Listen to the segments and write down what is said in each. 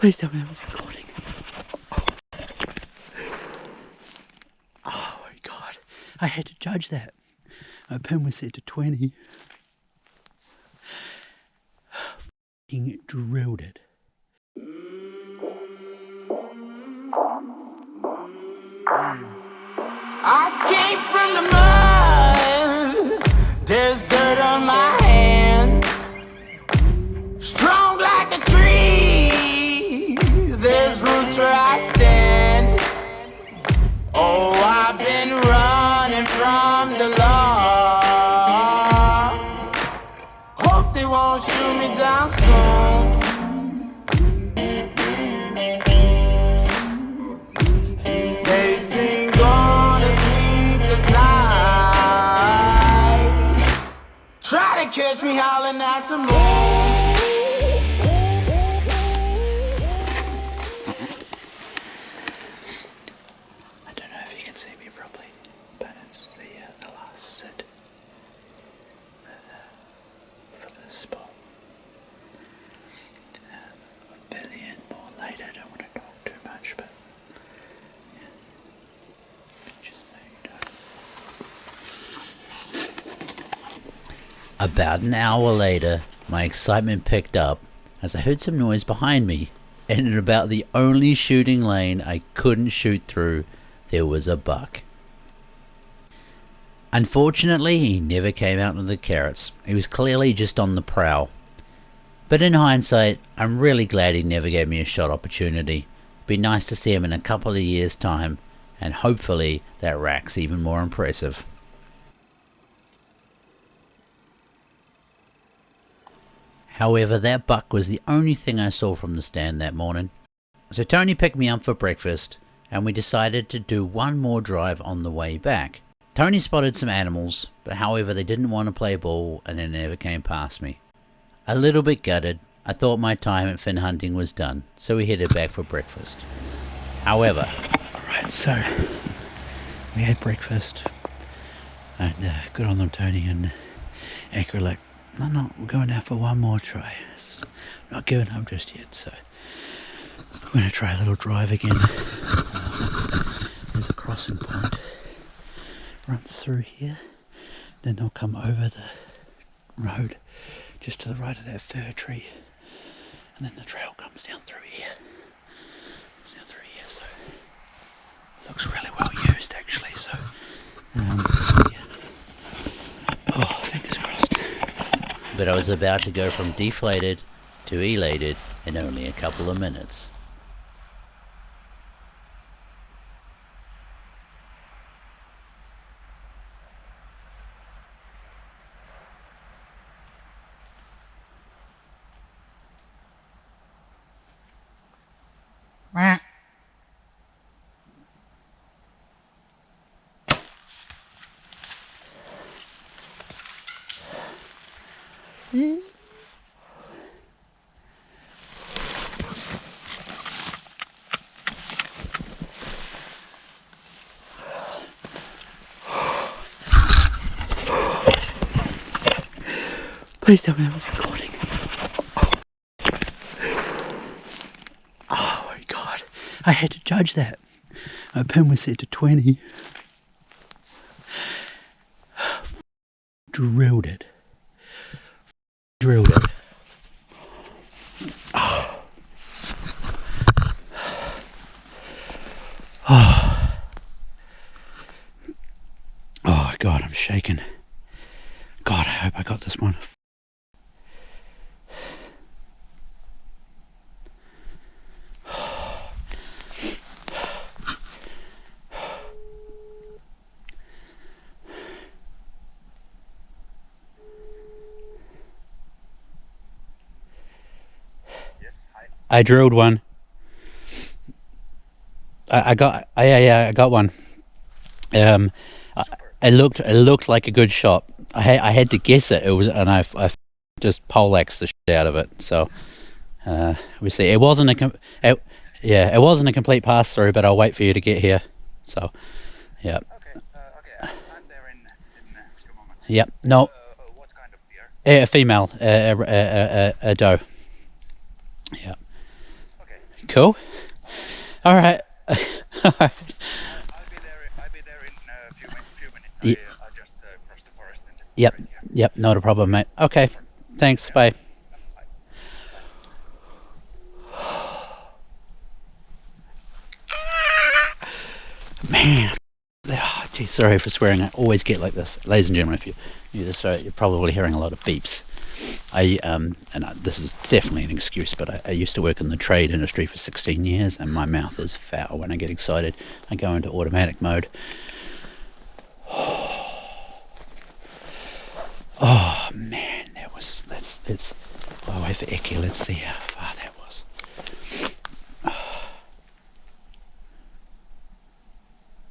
Please tell me I was recording. Oh my god. I had to judge that. My pin was set to 20. F***ing drilled it. I came from the mud. There's dirt on my hands. Strong like a tree. There's roots where I stand. Oh, I've been running from the law. Hope they won't shoot me down soon. They sing on a sleepless night. Try to catch me howling at the moon. I don't know if you can see me properly, but it's the last sit for this spot. A billion more later. I don't want to talk too much, but yeah, just so you know. About an hour later, my excitement picked up as I heard some noise behind me, and in about the only shooting lane I couldn't shoot through, there was a buck. Unfortunately, he never came out of the carrots. He was clearly just on the prowl. But in hindsight, I'm really glad he never gave me a shot opportunity. It'd be nice to see him in a couple of years' time, and hopefully that rack's even more impressive. However, that buck was the only thing I saw from the stand that morning. So Tony picked me up for breakfast, and we decided to do one more drive on the way back. Tony spotted some animals, but however they didn't want to play ball and they never came past me. A little bit gutted, I thought my time at Finn hunting was done, so we headed back for breakfast. However... Alright, so we had breakfast, and good on them, Tony and Acrylic. No, we're going out for one more try. Not giving up just yet, so we're going to try a little drive again. There's a crossing point. Runs through here. Then they'll come over the road just to the right of that fir tree. And then the trail comes down through here. So it looks really well used actually, so yeah. Oh, fingers crossed. But I was about to go from deflated to elated in only a couple of minutes. Please tell me I was recording. Oh my god. I had to judge that. My pin was set to 20. Drilled it. Drilled it. Oh. Oh. Oh god, I'm shaking. God, I hope I got this one. I drilled one. I got one. It looked like a good shot. I had to guess it. It was, and I just poleaxed the shit out of it. So we see. It wasn't a complete pass through, but I'll wait for you to get here. So yeah. Okay. I'm there in a few moments. Yep. No. What kind of deer? A female. A doe. Yeah. Okay. Cool. All right. All right. I'll be there in a few minutes. Ye- I just crossed the forest and Yep. right here. Yep. Not a problem, mate. Okay. Thanks. Bye. Man. Oh, gee, sorry for swearing. I always get like this. Ladies and gentlemen, if you knew this, you're probably hearing a lot of beeps. This is definitely an excuse, but I used to work in the trade industry for 16 years, and my mouth is foul when I get excited. I go into automatic mode. Oh man, let's oh, wait for Eki. Let's see how far that was.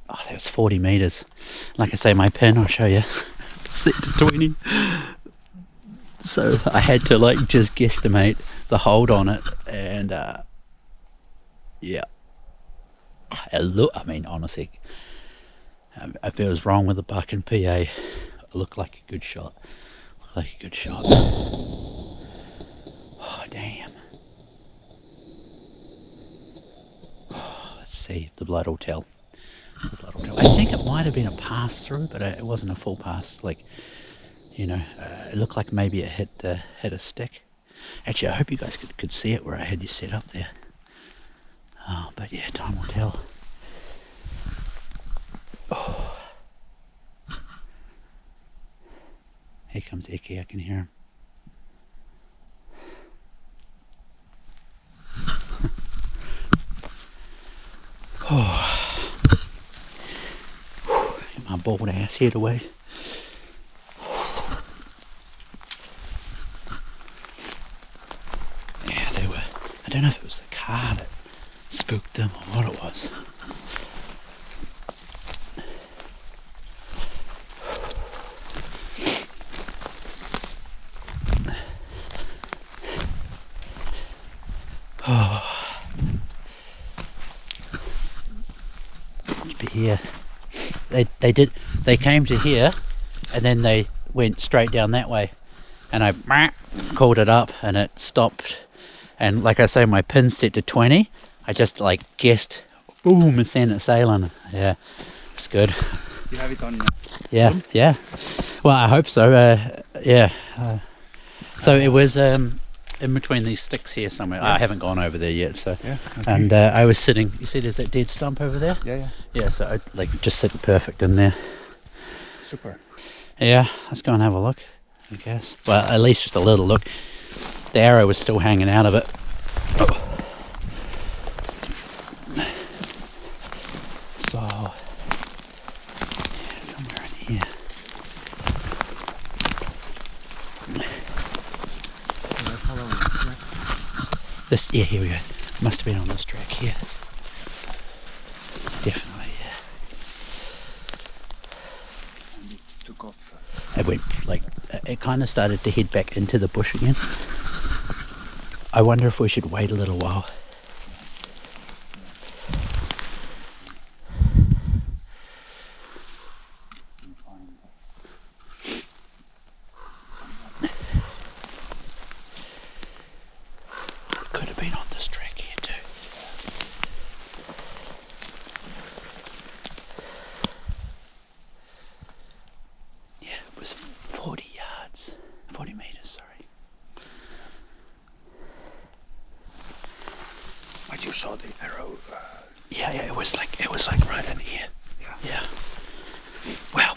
Oh, that was 40 meters. Like I say, my pin, I'll show you, set to 20. So I had to like just guesstimate the hold on it, and yeah. I mean, honestly, if it was wrong with the buck and PA, it looked like a good shot. Oh damn. Oh, let's see, the blood will tell. I think it might have been a pass through, but it wasn't a full pass. Like, you know, it looked like maybe it hit a stick. Actually, I hope you guys could see it where I had you set up there. Oh, but yeah, time will tell. Oh. Here comes Eki, I can hear him. Oh. Get my bald ass head away. Yeah, they were. I don't know if it was the car that spooked them or what it was. Oh. But here, they came to here, and then they went straight down that way, and I called it up, and it stopped. And like I say, my pin's set to 20. I just like guessed, boom, and sent it sailing. Yeah, it's good. You have it on. Yeah. Well, I hope so. Yeah. So it was in between these sticks here somewhere. Yeah. I haven't gone over there yet. So, Yeah. Okay. and I was sitting. You see, there's that dead stump over there. Yeah. Yeah. So I like just sitting perfect in there. Super. Yeah. Let's go and have a look, I guess. Well, at least just a little look. The arrow was still hanging out of it. Oh. So, yeah, somewhere in here. This, yeah, here we go. Must have been on this track here. Definitely, yeah. And it took off. It went like, it kind of started to head back into the bush again. I wonder if we should wait a little while. Could have been on this track here too. Yeah, it was 40 meters, sorry. But you saw the arrow. Yeah, it was like right in here. Yeah. Well,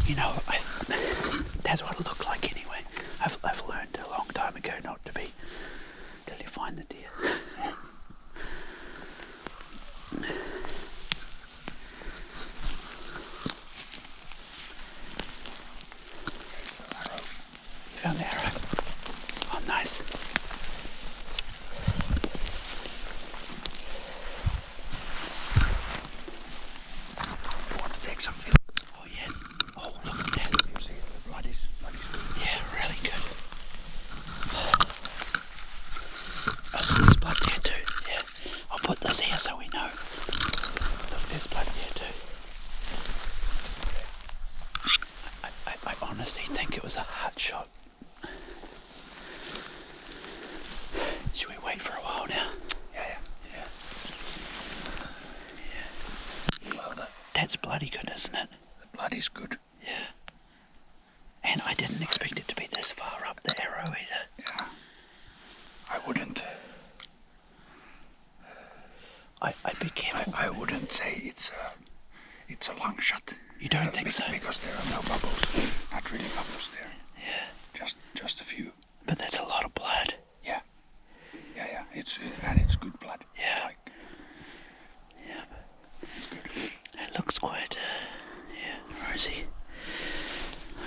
you know, that's what it looked like anyway. I've learned a long time ago not to be till you find the deer. You found the arrow? Oh, nice. You want to take some film? Oh yeah. Oh, look at that. You see the blood is good. Yeah, really good. Oh, there's blood there too. Yeah. I'll put this here so we know. Look, there's blood there too. I honestly think it was a hut shot. Should we wait for a while now? Yeah. Yeah. bloody good, isn't it? The blood is good. Yeah. And I didn't expect it to be this far up the arrow either. Yeah. I wouldn't. I'd be careful. I wouldn't say it's a long shot. You don't think so? Because there are no bubbles. Not really bubbles there. Yeah. Just a few. But that's a lot of blood. Yeah. Yeah. It's good blood. Yeah. Like, Yeah. it's good. It looks quite, rosy.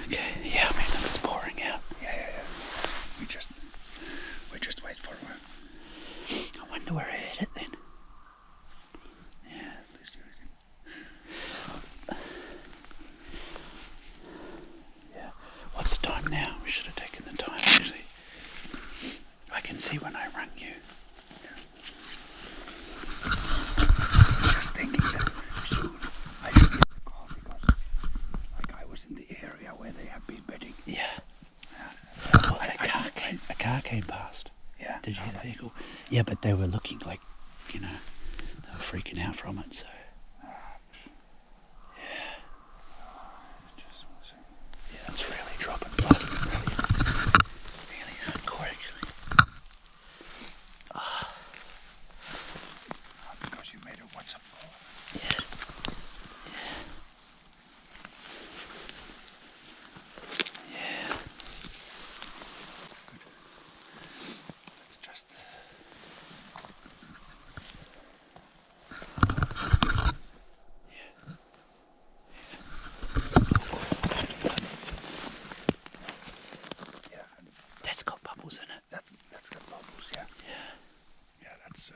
Okay. Yeah, I mean, look, it's pouring out. Yeah. We just wait for a while. I wonder where I hit it then. Yeah, please do it. Yeah. What's the time now? We should have taken the time, actually. I can see when I rang you. Just thinking that soon I should get the call because like I was in the area where they have been bedding. Yeah. Well, a car came past. Yeah. Did you hear the vehicle? Yeah, but they were looking like, they were freaking out from it, so. Yeah, it's really dropping blood. Really hardcore, actually. Because you made a WhatsApp call. Yeah. Yeah. Good. Let's just. Yeah. That's got bubbles in it. That's got bubbles. Yeah. Yeah. Yeah. That's.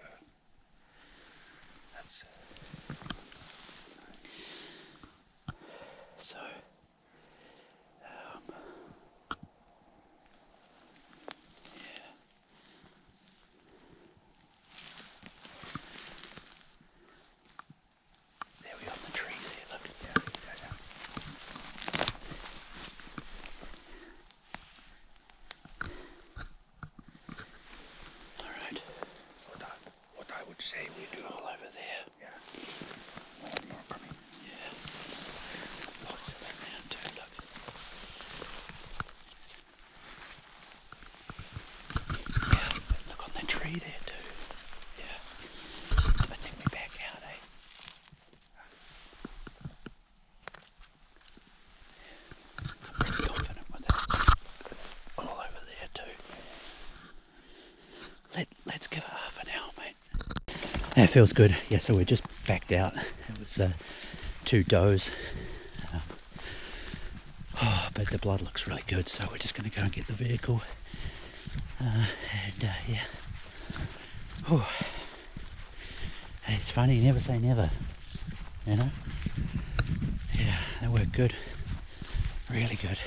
So, yeah. There we are on the trees here, look. Yeah. Alright, What I would say we do. all over there. Yeah. More coming. Yeah, there's lots of them around too, look. Yeah, look on that tree there too. Yeah. I think we back out, eh? I'm pretty confident with it. It's all over there too. Let's give it half an hour, mate. That feels good. Yeah, so we're just backed out. It was 2 does. But the blood looks really good, so we're just going to go and get the vehicle. Yeah. Whew. Hey, it's funny, you never say never, you know? Yeah, that worked good. Really good.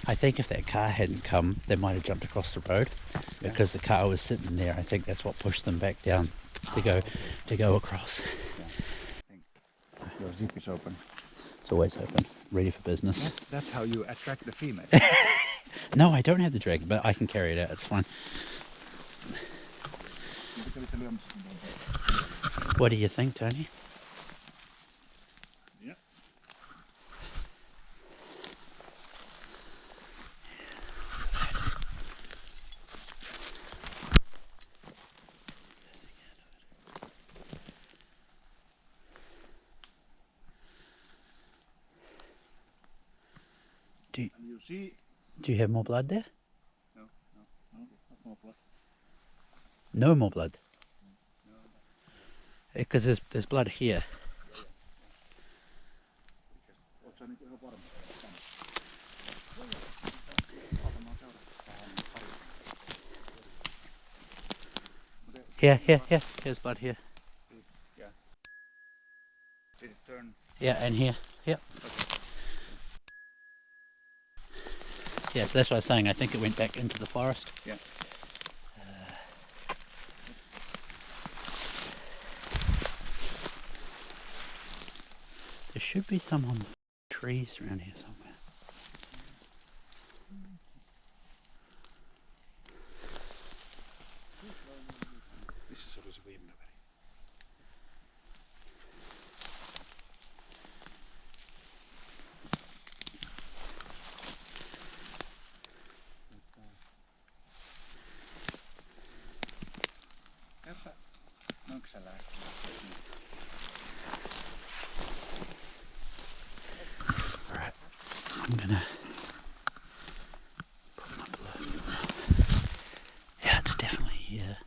I think if that car hadn't come, they might have jumped across the road because the car was sitting there. I think that's what pushed them back down to go across. Your zip is open. It's always open, ready for business. That's how you attract the female. No, I don't have the drag, but I can carry it out. It's fine. What do you think, Tony? Yeah. And you see. Do you have more blood there? No, not more blood. No more blood. Because there's blood here. Here. Here's blood here. Yeah. Did it turn? Yeah, and here. Yep. Yeah, so that's what I was saying. I think it went back into the forest. Yeah. There should be some on the trees around here somewhere. Missä se oli se viimeinen veri? Alright, I'm gonna put my blood. Yeah, it's definitely here.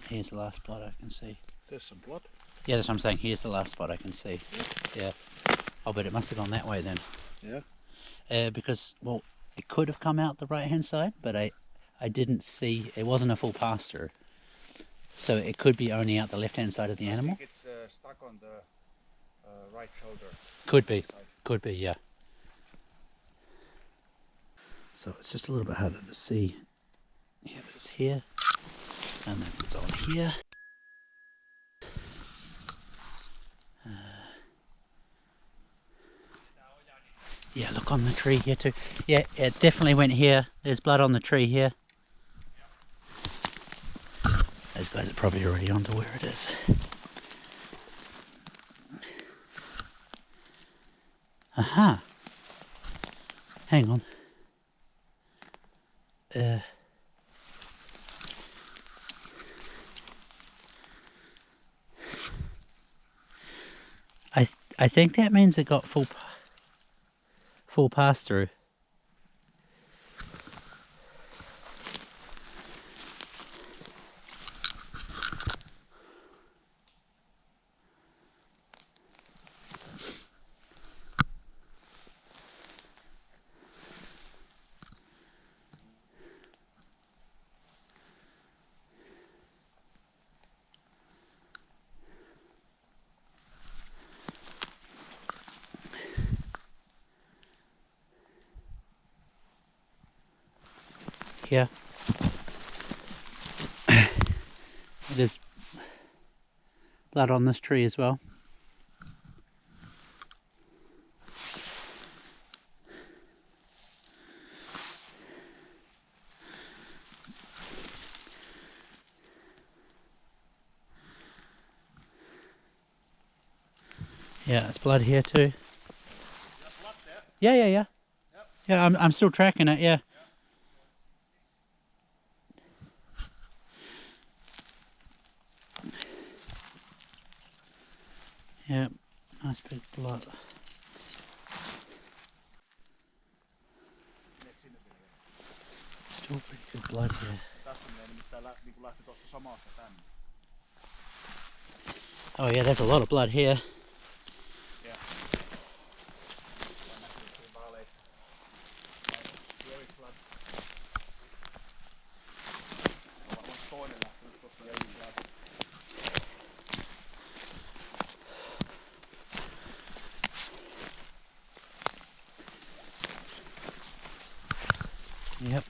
Here's the last spot I can see. There's some blood. Yeah, that's what I'm saying. Here's the last spot I can see. Yeah. Oh, but it must have gone that way then. Yeah. Because, well, it could have come out the right-hand side, but I didn't see. It wasn't a full pass-through. So it could be only out the left-hand side of the animal. I think it's stuck on the right shoulder. Could be. Could be, yeah. So it's just a little bit harder to see. Yeah, but it's here. And then it's on here. Yeah, look on the tree here too. Yeah, it definitely went here. There's blood on the tree here. Those guys are probably already onto where it is. Aha! Hang on. I think that means it got full pass through. Here. There's blood on this tree as well. Yeah, it's blood here too. Yeah. Yep. Yeah, I'm still tracking it, yeah. Yeah, nice big blood. Still pretty good blood here. Oh yeah, there's a lot of blood here. Yep.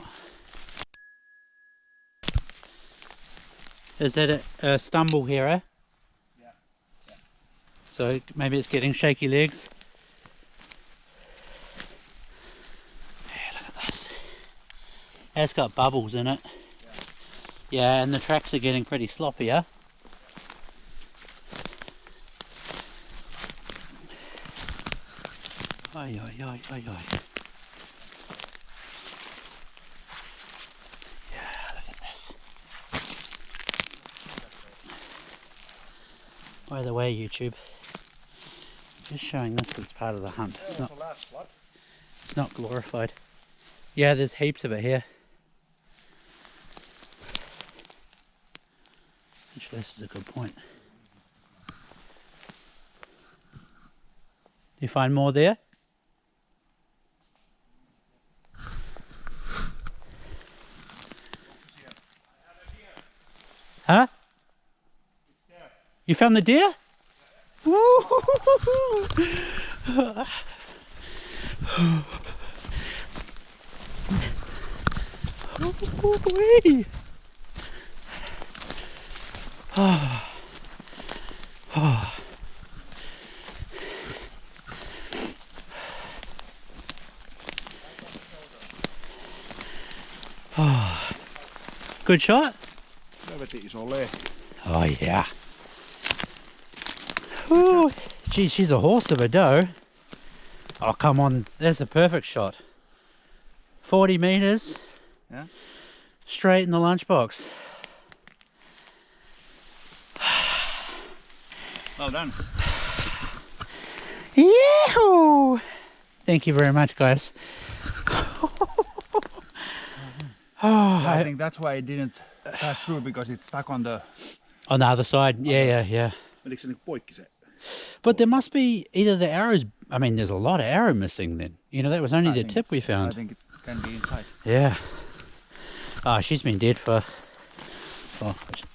Is that a stumble here, eh? Yeah. So maybe it's getting shaky legs. Yeah, look at this. It's got bubbles in it. Yeah, and the tracks are getting pretty sloppy, huh? Oi, oi, oi, oi, oi. By the way, YouTube, just showing this because it's part of the hunt. It's not glorified. Yeah, there's heaps of it here. Actually, this is a good point. Do you find more there? Huh? You found the deer? Good shot? Oh yeah. Ooh, geez, she's a horse of a doe. Oh, come on. That's a perfect shot. 40 meters. Yeah. straight in the lunchbox. Well done. Yahoo! Thank you very much, guys. I think that's why it didn't pass through, because it's stuck on the... On the other side, yeah. Menikö se niinku poikki se? But there must be either the arrows. I mean, there's a lot of arrow missing then. You know, that was only I the think tip we I found. think it can be inside. Yeah. Oh, she's been dead for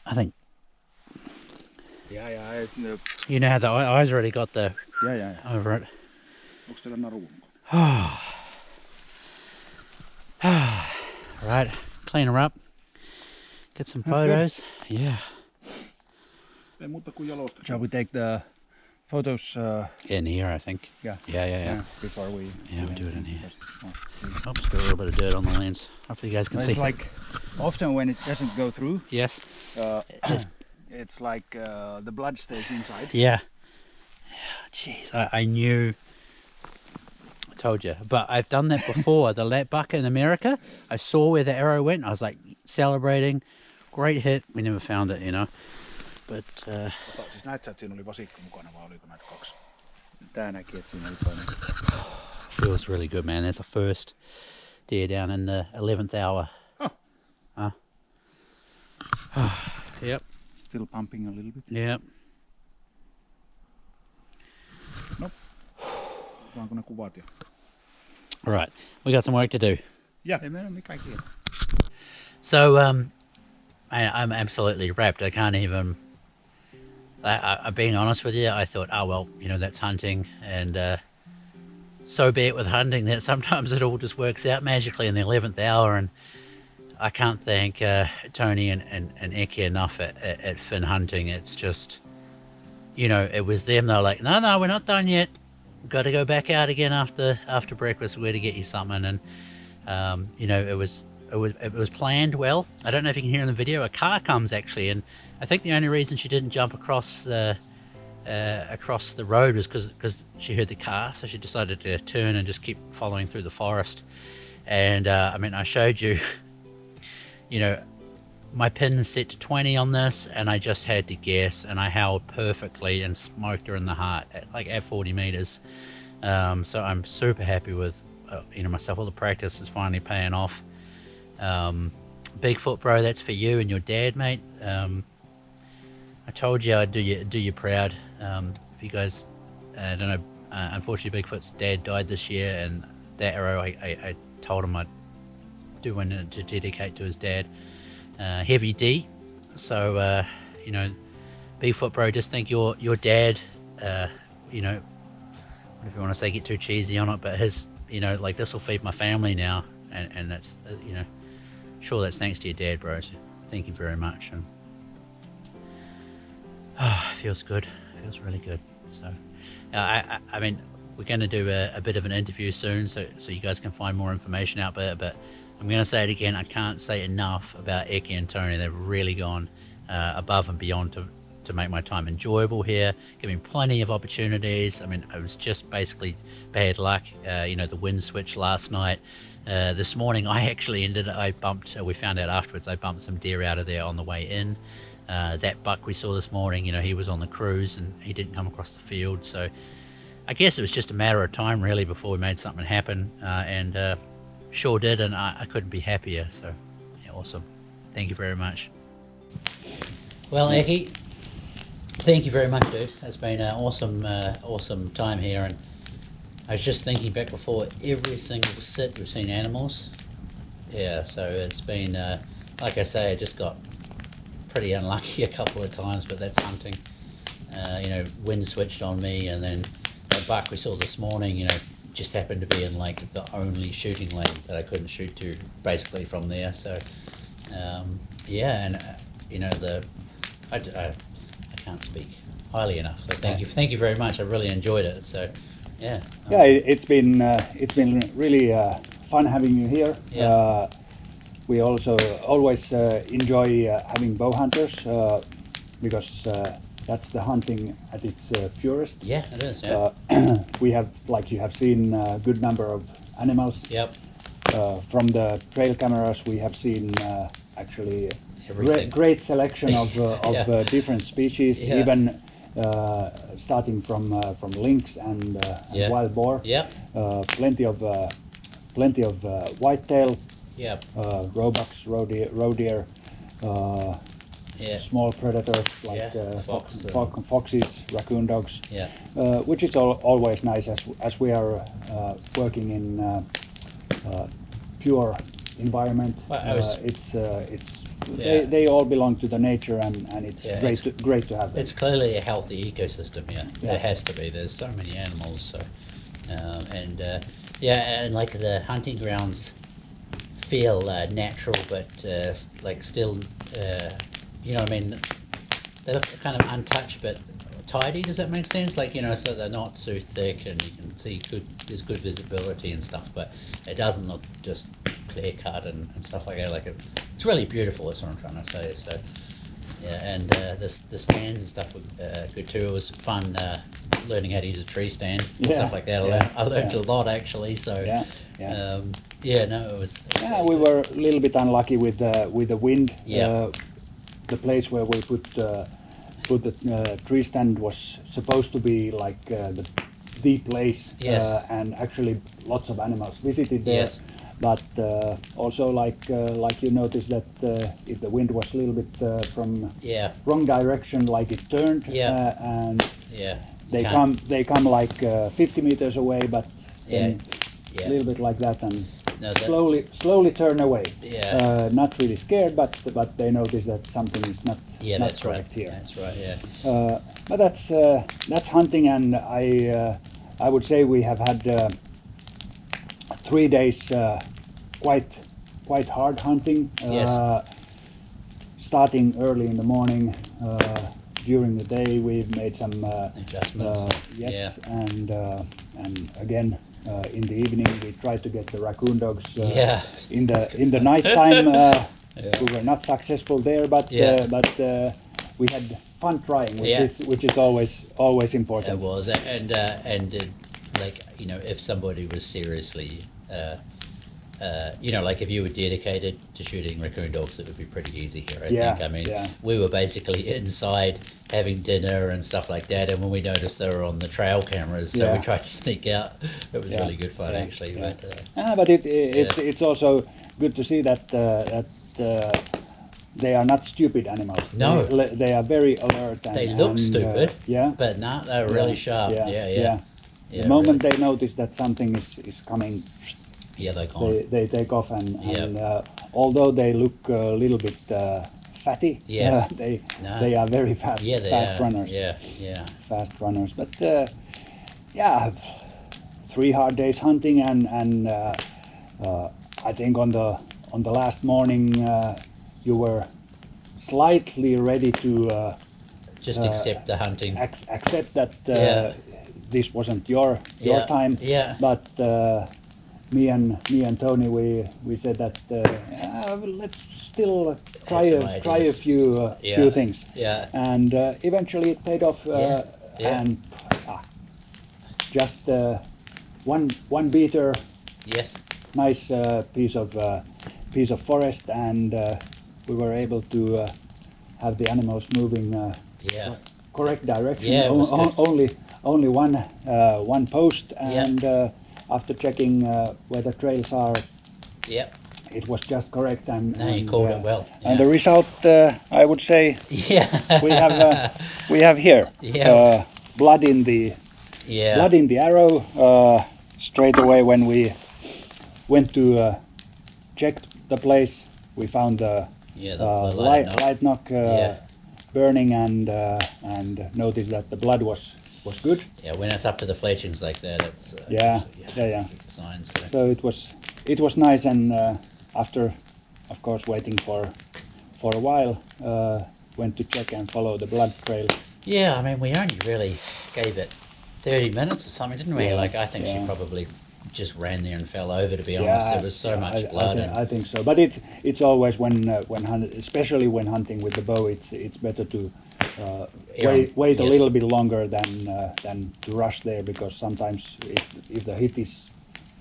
I think. Yeah. You know how the eyes already got the Yeah. over it. Onko teillä naru ulkona? Right, clean her up. Get some That's photos. Yeah. Ei muuta kuin jalosta. Shall we take the photos? In here, I think. Yeah. Yeah. Before we... Yeah, we do it in here. Oh, Oops, got a little bit of dirt on the lens. Hopefully you guys can see. it's like often when it doesn't go through, Yes. it's like the blood stays inside. Yeah. Jeez, I knew. I told you, but I've done that before. The lat buck in America, I saw where the arrow went. I was like celebrating. Great hit. We never found it, you know. But Siis näit sä, että siinä oli vasikko mukana, vai oliko näitä kaksi? Tää näki, että siinä oli toinen. feels really good, man. That's the first deer down in the 11th hour. Yep. Still pumping a little bit. Yep. Saanko ne kuvat jo? All right, we got some work to do. Yeah. Ei meillä ole mikään kiinni. So, I'm absolutely wrapped. I can't even. I'm being honest with you. I thought, oh well, you know, that's hunting, and so be it with hunting. That sometimes it all just works out magically in the 11th hour, and I can't thank Tony and Eki enough at Finn Hunting. It's just, you know, it was them. They're like, no, we're not done yet. Got to go back out again after breakfast. We're to get you something, and you know, it was planned well. I don't know if you can hear in the video. A car comes actually, and I think the only reason she didn't jump across the road was because she heard the car, so she decided to turn and just keep following through the forest. And I mean, I showed you, you know, my pin is set to 20 on this, and I just had to guess, and I held perfectly and smoked her in the heart at 40 meters. So I'm super happy with you know, myself. All the practice is finally paying off. Bigfoot bro, that's for you and your dad, mate. I told you I'd do you proud. If you guys don't know, unfortunately Bigfoot's dad died this year, and that arrow I told him I'd do one to dedicate to his dad. Heavy D. So you know, Bigfoot bro, just think your dad, you know, if you want to say get too cheesy on it, but his, you know, like, this will feed my family now, and that's, you know, sure, that's thanks to your dad, bro. So thank you very much. And it feels good. It feels really good. So I mean, we're going to do a bit of an interview soon, so you guys can find more information out there. But I'm going to say it again. I can't say enough about Eki and Tony. They've really gone above and beyond to make my time enjoyable here, giving plenty of opportunities. I mean, it was just basically bad luck. You know, the wind switched last night. This morning we found out afterwards, I bumped some deer out of there on the way in. That buck we saw this morning, you know, he was on the cruise and he didn't come across the field. So I guess it was just a matter of time really before we made something happen, and sure did, and I couldn't be happier. So yeah, awesome. Thank you very much. Well, Eki, thank you very much, dude. It's been an awesome time here, and I was just thinking back before, every single sit we've seen animals. Yeah, so it's been, like I say, I just got pretty unlucky a couple of times, but that's hunting. You know, wind switched on me, and then that buck we saw this morning, you know, just happened to be in like the only shooting lane that I couldn't shoot to, basically from there. So yeah, and you know, I can't speak highly enough. So thank you very much. I really enjoyed it. So yeah. It's been really fun having you here. Yeah. We also always enjoy having bow hunters because that's the hunting at its purest. Yeah, it is. Yeah. We have, like you have seen, a good number of animals. Yep. From the trail cameras, we have seen actually Everything. great selection of Yeah. different species, Yeah. even starting from lynx and Yeah. wild boar. Yep. Plenty of whitetail, Yep. roebucks, roe deer, Yeah. small predators like Yeah, foxes, raccoon dogs, Yeah. which is always nice as we are working in pure environment. Well, I was- It's Yeah. they all belong to the nature, and it's Yeah, great to have them. It's clearly a healthy ecosystem. Yeah. Yeah. It has to be. There's so many animals. So, and yeah, and like the hunting grounds feel natural, but like still, you know, what I mean, they look kind of untouched, but tidy. Does that make sense? Like, you know, so they're not too thick, and you can see there's good visibility and stuff, but it doesn't look just clear cut and stuff like that. Like it's really beautiful. That's what I'm trying to say. So yeah, and the stands and stuff were good too. It was fun learning how to use a tree stand and Yeah, stuff like that. I learned yeah. a lot actually. So Yeah, yeah. yeah, no, it was. Yeah, really we good. were a little bit unlucky with the wind. Yeah. The place where we put the tree stand was supposed to be like the place, Yes. and actually lots of animals visited there. Yes. But also like you noticed that if the wind was a little bit from Yeah. wrong direction, like it turned, Yeah. and Yeah. they Can't- come like 50 meters away, but then Yeah. a little bit like that, and No, that- slowly turn away. Yeah. Not really scared, but they notice that something is not Yeah, not that's right. correct here. That's right. Yeah. But that's hunting, and I would say we have had 3 days quite hard hunting. Yes. Starting early in the morning. During the day, we've made some Adjustments. yes, and again in the evening we tried to get the raccoon dogs. Yeah. In the night time, Yeah. we were not successful there, but Yeah. we had fun trying, Yeah. which is always important. It was, and like, you know, if somebody was seriously, you know, like if you were dedicated to shooting raccoon dogs, it would be pretty easy here. I Yeah, think. I mean, yeah. we were basically inside having dinner and stuff like that, and when we noticed they were on the trail cameras, so we Yeah. tried to sneak out. It was Yeah, really good fun, yeah, actually. yeah. But But it's also good to see that they are not stupid animals. No. They are very alert. And, they look stupid. Yeah. But no, they're really sharp. Yeah. Yeah. The moment they notice that something is coming, Yeah, they're gone. they take off, and Yeah. although they look a little bit fatty, Yes. No. they are very fast, Yeah, they fast are. runners. Yeah. Yeah. Fast runners. But yeah, 3 hard days hunting, and I think on the last morning you were slightly ready to Just accept the hunting. accept that Yeah. this wasn't your Yeah, time. yeah. But me and Tony, we said that let's still try some a ideas. few Yeah. few things. Yeah. And eventually it paid off. Yeah. Yeah. And just one beater, Yes. nice piece of forest, and we were able to have the animals moving Yeah. correct direction. Yeah, it was good. Only one post, and after checking where the trails are, Yep. it was just correct. And No, you called it well. And the result, I would say, Yeah. we have here Yeah. blood in the Yeah. blood in the arrow. Straight away when we went to check the place, we found the Yeah, the light light knock Yeah. burning, and noticed that the blood was good. Yeah, when it's up to the fletchings like that, it's Yeah. good signs. So. So it was nice, and after, of course, waiting for a while, went to check and follow the blood trail. Yeah, I mean, we only really gave it 30 minutes or something, didn't we? Yeah, Like, I think she yeah. probably just ran there and fell over, to be honest. There was so much blood. I think so, but it's always when especially when hunting with the bow, it's better to wait a Yes. little bit longer than to rush there, because sometimes if the hit is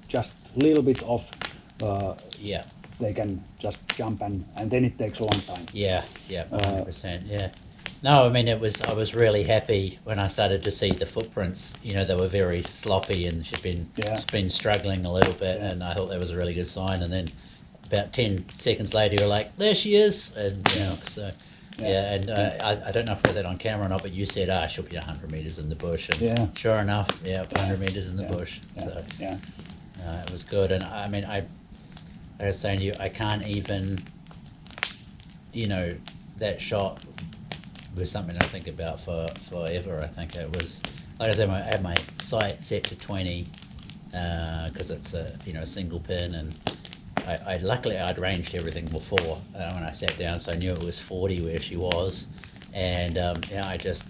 just a little bit off, Yeah. they can just jump and then it takes a long time. Yeah, 100%. Yeah. No, I mean I was really happy when I started to see the footprints. You know, they were very sloppy, and she'd been struggling a little bit, Yeah. and I thought that was a really good sign. And then about 10 seconds later, you're like, there she is, and so. Yeah, and I don't know if I got that on camera or not, but you said, she'll be 100 meters in the bush, and sure enough, 100 meters in the bush. So it was good, and I mean, I was saying to you, I can't even, that shot was something I think about for forever. I think it was, like I said, I had my sight set to 20 because it's a single pin, and I luckily I'd ranged everything before when I sat down, so I knew it was 40 where she was, and I just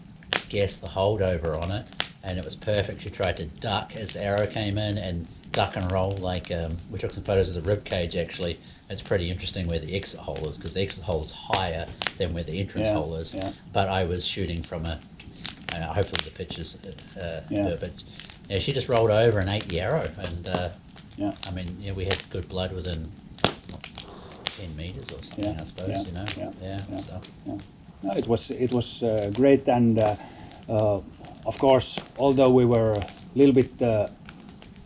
guessed the holdover on it, and it was perfect. She tried to duck as the arrow came in, and duck and roll like we took some photos of the rib cage. Actually, it's pretty interesting where the exit hole is, because the exit hole is higher than where the entrance hole is. But I was shooting from a hopefully the pictures but she just rolled over and ate the arrow, and I mean, we had good blood within 10 meters or something, I suppose. So. No, it was great, and of course, although we were a little bit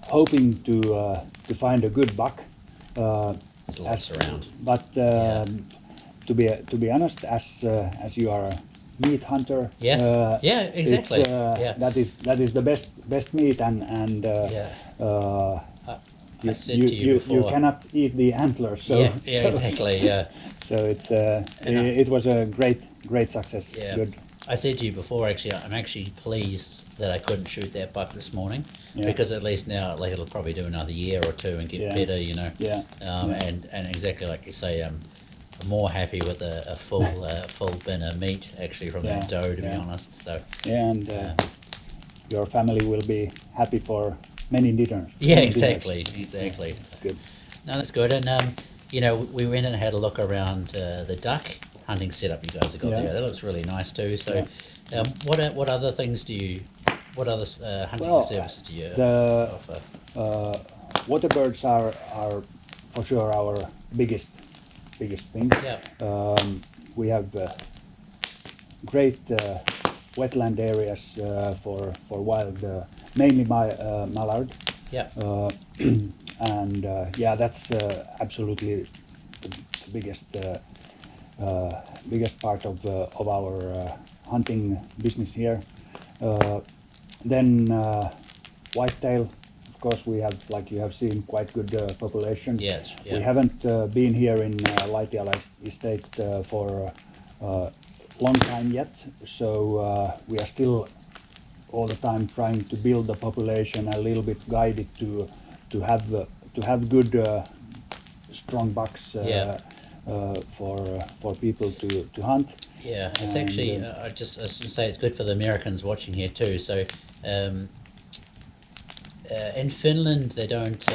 hoping to find a good buck, There's lots around. but to be honest, as you are a meat hunter, exactly. That is the best meat, and I said to you before, you cannot eat the antlers. So, exactly. So it was a great success. Yeah. Good. I said to you before, actually, I'm actually pleased that I couldn't shoot that buck this morning, because at least now, like, it'll probably do another year or two and get better, and exactly like you say, I'm more happy with a full bin of meat actually from that doe, to be honest. So and your family will be happy for many dinners. Exactly. Good. No, that's good. And we went and had a look around the duck hunting setup you guys have got there. That looks really nice too. So what other things what other hunting services do you offer? Water birds are for sure our biggest thing. We have great wetland areas for wild, mainly mallard. And that's absolutely the biggest part of our hunting business here. Then whitetail, of course, we have, like you have seen, quite good population. We haven't been here in Whitetail Estate for a long time yet, so we are still all the time trying to build the population, a little bit guided to have good strong bucks for people to hunt. It's actually I was going to say, it's good for the Americans watching here too. So in Finland they don't.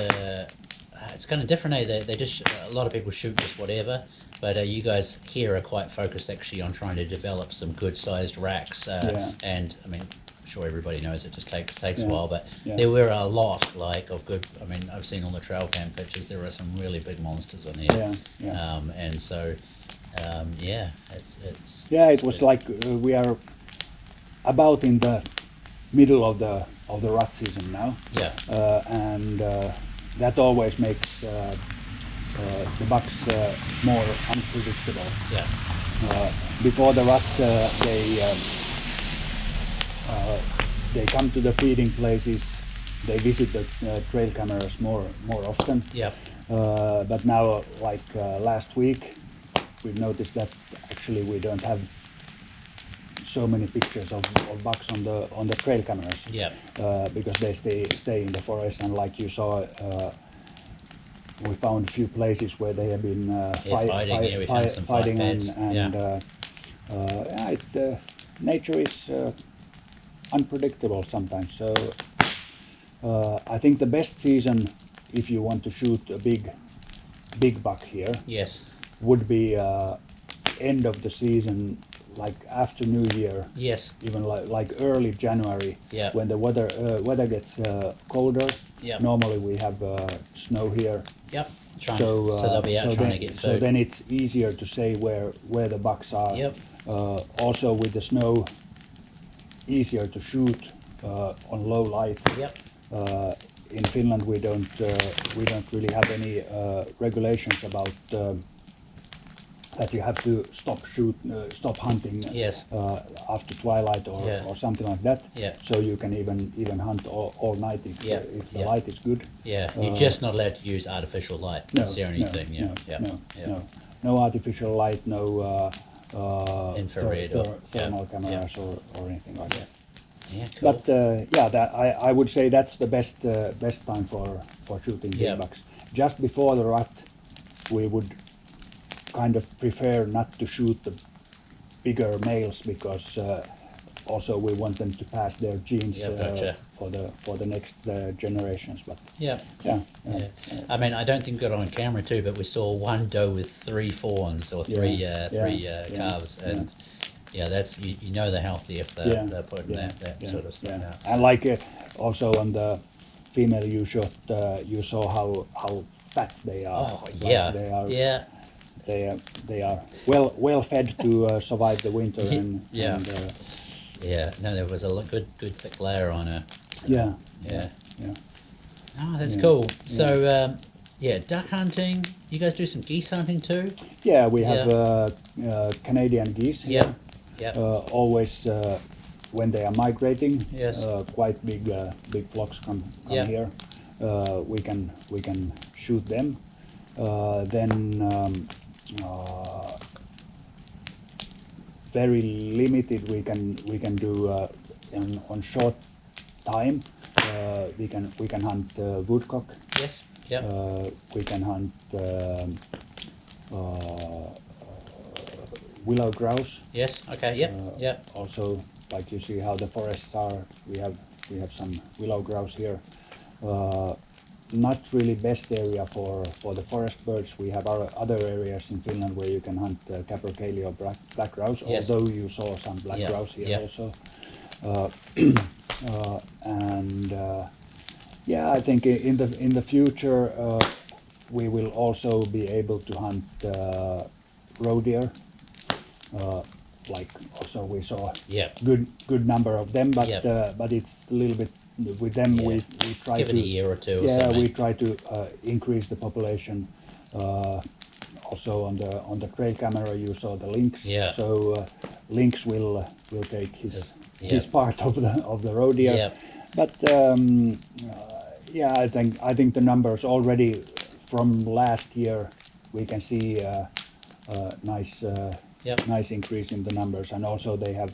It's kind of different. They just, a lot of people shoot just whatever, but you guys here are quite focused actually on trying to develop some good sized racks. And I mean, sure everybody knows it just takes a while, but there were a lot of good. I mean, I've seen all the trail cam pictures. There are some really big monsters in here. And so it was like we are about in the middle of the rut season now. And that always makes the bucks more unpredictable. Before the rut, they come to the feeding places. They visit the trail cameras more often. But now, like last week, we've noticed that actually we don't have so many pictures of bucks on the trail cameras. Because they stay in the forest, and like you saw, we found a few places where they have been fighting, and nature is unpredictable sometimes. So I think the best season, if you want to shoot a big buck here, would be end of the season, like after New Year. Even like early January, when the weather gets colder. Normally we have snow here. So they'll be out trying to get So food. then it's easier to say where the bucks are. Yep. Also with the snow, easier to shoot on low light. Yep. In Finland, we don't really have any regulations about that you have to stop hunting Yes. after twilight Yeah. or something like that. Yeah. So you can even hunt all night if, Yeah. if the Yeah. light is good. Yeah. You're just not allowed to use artificial light. That's the only thing. Yeah. No, yeah. no, yeah. no artificial light, no Infrared or- thermal yeah, cameras or anything like that. Yeah. Cool. But yeah, that I would say that's the best time for shooting Yeah. big bucks. Just before the rut, we would kind of prefer not to shoot the bigger males because also we want them to pass their genes Yeah, gotcha. for the next generations. But yeah. yeah, Yeah. I mean, I don't think we got it on camera too, but we saw one doe with 3 fawns or three calves, and that's you know they're healthy if they're putting that sort of stuff out. So. And like also on the female you shot, you saw how fat they are. Oh Like yeah, they are. yeah, They are well fed to survive the winter and Yeah. and, yeah. No, there was a good thick layer on her. So, yeah. yeah. Oh, that's Yeah. cool. So duck hunting. You guys do some geese hunting too? Yeah, we have Canadian geese here. Yeah. Yeah. Always when they are migrating, Yes. quite big flocks come Yeah. here. We can shoot them. Then very limited we can do on short time. We can hunt woodcock. Yes. Yep. We can hunt willow grouse. Yes. Okay. Yep. Yep. Also, like you see how the forests are, we have some willow grouse here. Not really best area for the forest birds. We have other areas in Finland where you can hunt capercaillie or black grouse. Yes. Although you saw some black Yeah, grouse here yeah. also. And yeah, I think in the future we will also be able to hunt roe deer. Like also we saw Yeah. good number of them, but Yeah. but it's a little bit with them Yeah. we try Give to it a year or two or yeah something. we try to increase the population. Also on the trail camera you saw the lynx. Yeah. So lynx will take his Yeah. part of the roe deer. Yeah. But yeah, I think the numbers already from last year we can see nice Yep. nice increase in the numbers, and also they have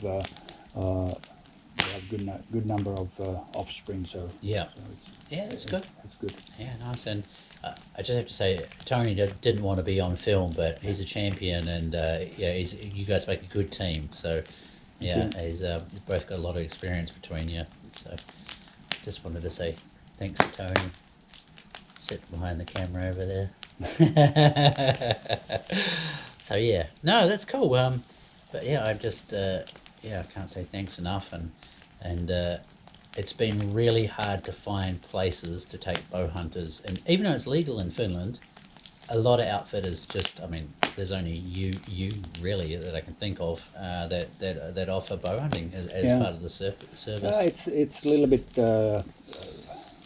good number of offspring. So Yeah. so Yeah, that's good. it's good. Yeah, nice. And I just have to say, Tony didn't want to be on film, but he's a champion, and you guys make a good team. So yeah, he's you've both got a lot of experience between you. So just wanted to say thanks to Tony. Sit behind the camera over there. So yeah, no, that's cool. But yeah, I just I can't say thanks enough, and it's been really hard to find places to take bow hunters, and even though it's legal in Finland, a lot of outfitters just, I mean, there's only you really that I can think of that offer bow hunting as part of the service. It's a little bit.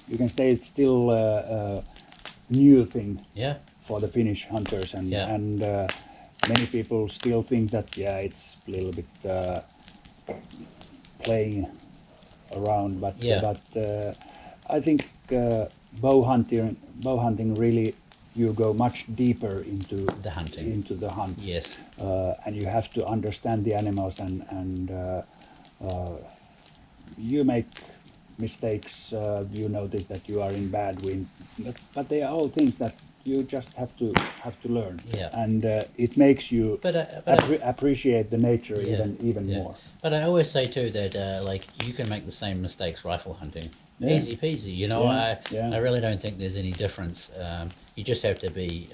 You can say it's still a new thing Yeah, for the Finnish hunters, and Yeah. many people still think that it's a little bit playing around, but I think bow hunting really you go much deeper into the hunting. into the hunt. Yes. And you have to understand the animals, and you make mistakes. You notice that you are in bad wind, but they are all things that you just have to learn. Yeah. And it makes you appreciate the nature even Yeah. more. But I always say too that like you can make the same mistakes rifle hunting, Yeah. easy peasy. You know, I really don't think there's any difference. You just have to be,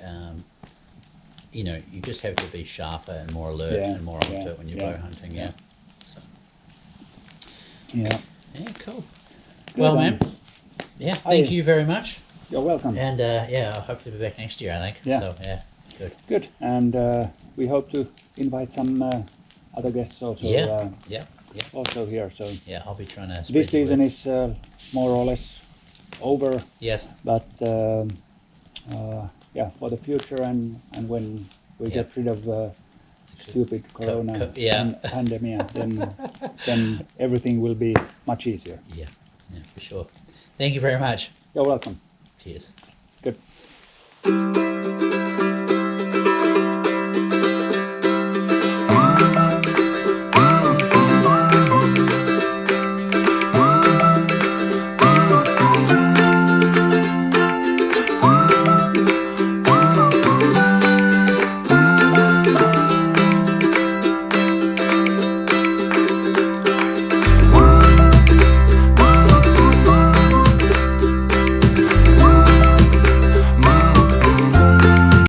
you just have to be sharper and more alert and more onto it when you're bow hunting. Yeah. So, Yeah. yeah, cool. Well, man. Yeah, thank you very much. You're welcome. And yeah, I'll hopefully be back next year, I think. Yeah. So yeah, good. Good. And we hope to invite some other guests also. Yeah. Also here. So Yeah, I'll be trying to. this season is more or less over. Yes. But yeah, for the future and when we get rid of stupid corona yeah. pandemic, then everything will be much easier. Yeah, for sure. Thank you very much. You're welcome. Cheers. Good.